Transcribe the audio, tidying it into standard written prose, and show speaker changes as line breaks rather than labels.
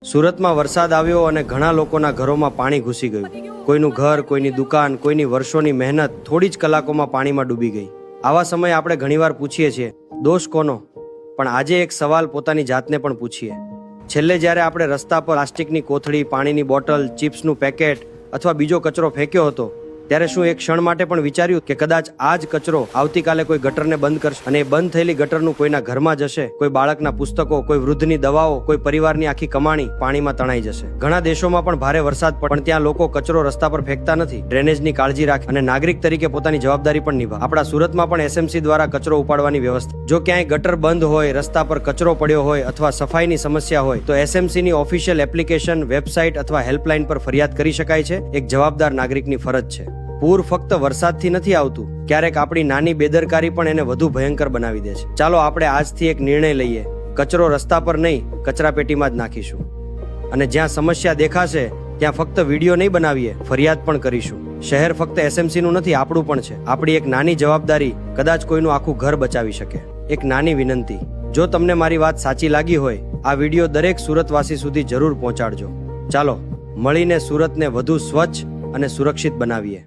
સુરતમાં વરસાદ આવ્યો અને ઘણા લોકોના ઘરોમાં પાણી ઘૂસી ગયું. કોઈનું ઘર, કોઈની દુકાન, કોઈની વર્ષોની મહેનત થોડી જ કલાકોમાં પાણીમાં ડૂબી ગઈ. આવા સમયે આપણે ઘણીવાર પૂછીએ છીએ, દોષ કોનો? પણ આજે એક સવાલ પોતાની જાતને પણ પૂછીએ. છેલ્લે જ્યારે આપણે રસ્તા પર પ્લાસ્ટિકની કોથળી, પાણીની બોટલ, ચિપ્સનું પેકેટ અથવા બીજો કચરો ફેંક્યો હતો, ત્યારે શું એક ક્ષણ માટે પણ વિચાર્યું કે કદાચ આ જ કચરો આવતીકાલે કોઈ ગટરને બંધ કરશે અને એ બંધ થયેલી ગટરનું કોઈના ઘરમાં જશે, કોઈ બાળકના પુસ્તકો, કોઈ વૃદ્ધની દવાઓ, કોઈ પરિવારની આખી કમાણી પાણીમાં તણાઈ જશે. ઘણા દેશોમાં પણ ભારે વરસાદ પણ ત્યાં લોકો કચરો રસ્તા પર ફેંકતા નથી, ડ્રેનેજની કાળજી રાખે અને નાગરિક તરીકે પોતાની જવાબદારી પણ નિભાવે. આપણા સુરતમાં પણ એસએમસી દ્વારા કચરો ઉપાડવાની વ્યવસ્થા. જો ક્યાંય ગટર બંધ હોય, રસ્તા પર કચરો પડ્યો હોય અથવા સફાઈની સમસ્યા હોય તો એસએમસીની ઓફિશિયલ એપ્લિકેશન, વેબસાઇટ અથવા હેલ્પલાઇન પર ફરિયાદ કરી શકાય છે. એક જવાબદાર નાગરિકની ફરજ છે. પૂર ફક્ત વરસાદથી નથી આવતું, ક્યારેક આપણી નાની બેદરકારી પણ એને વધુ ભયંકર બનાવી દે છે. ચાલો આપણે આજથી એક નિર્ણય લઈએ, કચરો રસ્તા પર નહીં, કચરાપેટીમાં જ નાખીશું. અને જ્યાં સમસ્યા દેખાશે ત્યાં ફક્ત વિડીયો નહીં બનાવીએ, ફરિયાદ પણ કરીશું. શહેર ફક્ત એસએમસીનું નથી, આપણું પણ છે. આપણી એક નાની જવાબદારી કદાચ કોઈનું આખું ઘર બચાવી શકે. એક નાની વિનંતી, જો તમને મારી વાત સાચી લાગી હોય, આ વિડીયો દરેક સુરતવાસી સુધી જરૂર પહોંચાડજો. ચાલો મળીને સુરતને વધુ સ્વચ્છ અને સુરક્ષિત બનાવીએ.